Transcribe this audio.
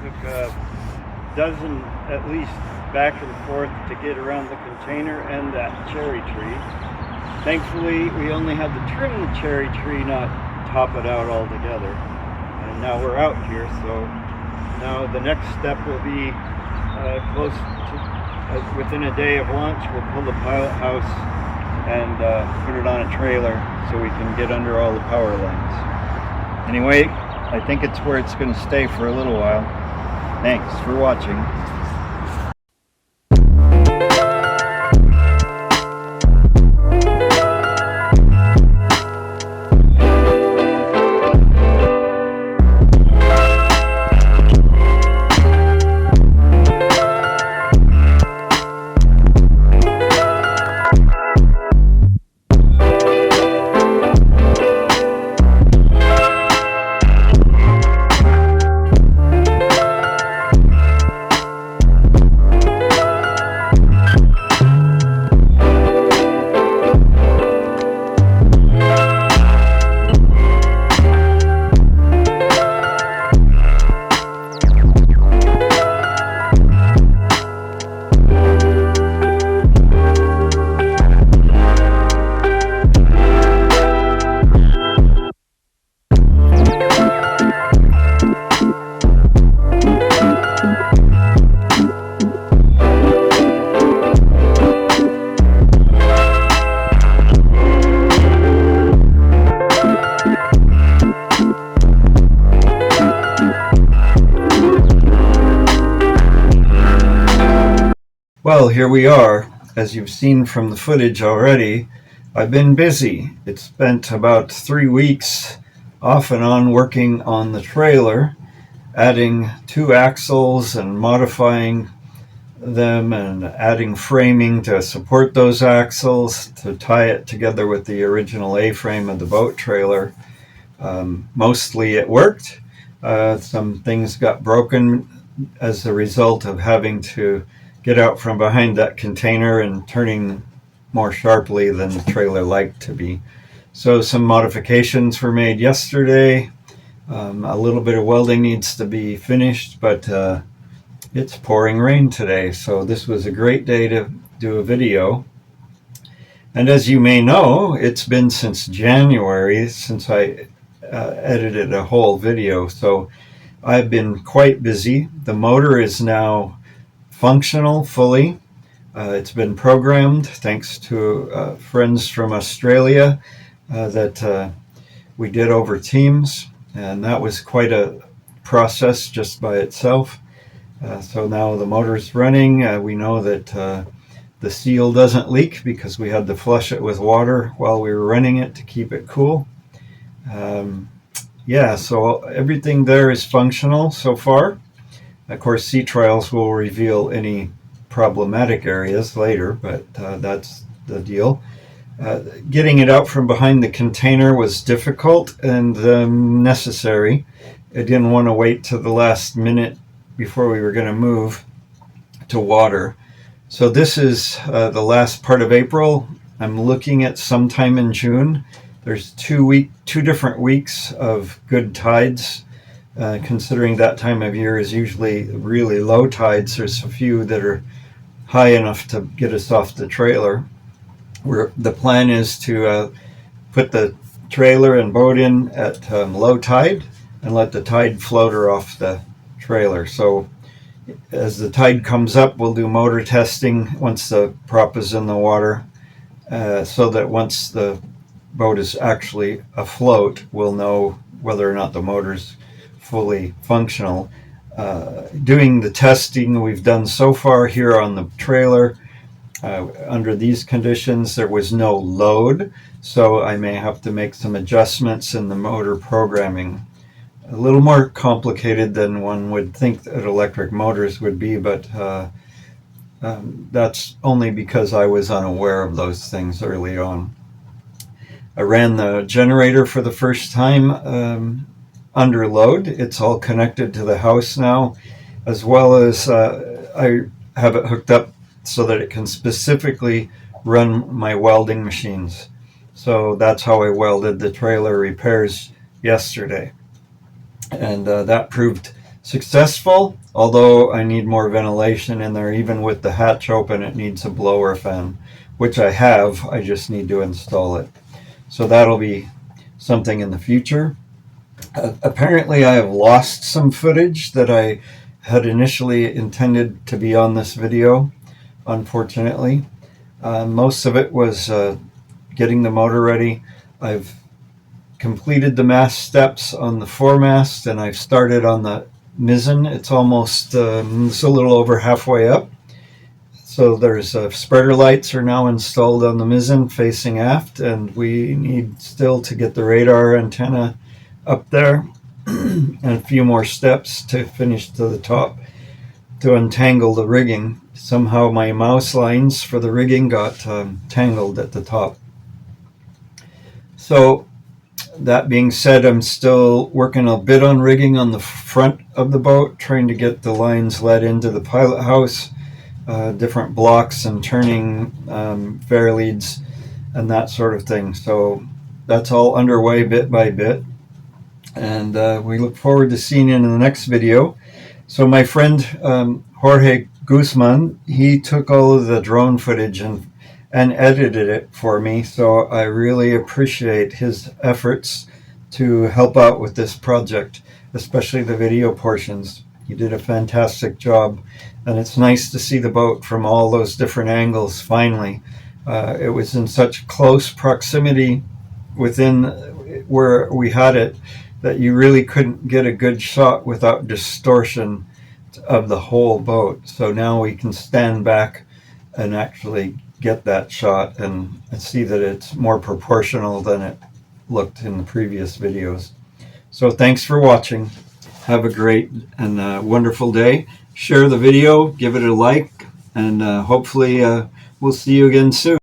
took a dozen at least back and forth to get around the container and that cherry tree. Thankfully, we only had to trim the cherry tree, not top it out altogether. And now we're out here, so now the next step will be close to within a day of launch. We'll pull the pilot house and put it on a trailer so we can get under all the power lines. Anyway, I think it's where it's going to stay for a little while. Thanks for watching. Well, here we are. As you've seen from the footage already, I've been busy. It's spent about 3 weeks off and on working on the trailer, adding 2 axles and modifying them and adding framing to support those axles to tie it together with the original A-frame of the boat trailer. Mostly it worked. Some things got broken as a result of having to get out from behind that container and turning more sharply than the trailer liked to be. So some modifications were made yesterday. A little bit of welding needs to be finished, but it's pouring rain today, so this was a great day to do a video. And as you may know, it's been since January since I edited a whole video, so I've been quite busy. The motor is now functional fully. It's been programmed thanks to friends from Australia that we did over Teams, and that was quite a process just by itself. So now the motor's running. We know that the seal doesn't leak because we had to flush it with water while we were running it to keep it cool. Yeah, so everything there is functional so far. Of course, sea trials will reveal any problematic areas later, but that's the deal. Getting it out from behind the container was difficult and necessary. I didn't want to wait till the last minute before we were going to move to water. So this is the last part of April. I'm looking at sometime in June. There's 2 different weeks of good tides. Considering that time of year is usually really low tides, there's a few that are high enough to get us off the trailer. The plan is to put the trailer and boat in at low tide and let the tide float her off the trailer. So as the tide comes up, we'll do motor testing once the prop is in the water, so that once the boat is actually afloat, we'll know whether or not the motor's fully functional. Doing the testing we've done so far here on the trailer, under these conditions there was no load, so I may have to make some adjustments in the motor programming. A little more complicated than one would think that electric motors would be, but that's only because I was unaware of those things early on. I ran the generator for the first time under load. It's all connected to the house now, as well as I have it hooked up so that it can specifically run my welding machines. So that's how I welded the trailer repairs yesterday. And that proved successful, although I need more ventilation in there. Even with the hatch open, it needs a blower fan, which I have. I just need to install it. So that'll be something in the future. Apparently I have lost some footage that I had initially intended to be on this video, unfortunately. Most of it was getting the motor ready. I've completed the mast steps on the foremast, and I've started on the mizzen. It's almost it's a little over halfway up. So there's spreader lights are now installed on the mizzen facing aft, and we need still to get the radar antenna up there and a few more steps to finish to the top to untangle the rigging. Somehow my mouse lines for the rigging got tangled at the top. So that being said, I'm still working a bit on rigging on the front of the boat, trying to get the lines led into the pilot house, different blocks and turning fair leads and that sort of thing. So that's all underway bit by bit, and we look forward to seeing you in the next video. So my friend Jorge Guzman, he took all of the drone footage and edited it for me, so I really appreciate his efforts to help out with this project, especially the video portions. He did a fantastic job, and it's nice to see the boat from all those different angles finally. It was in such close proximity within where we had it that you really couldn't get a good shot without distortion of the whole boat. So now we can stand back and actually get that shot and see that it's more proportional than it looked in the previous videos. So thanks for watching. Have a great and wonderful day. Share the video, give it a like, and hopefully we'll see you again soon.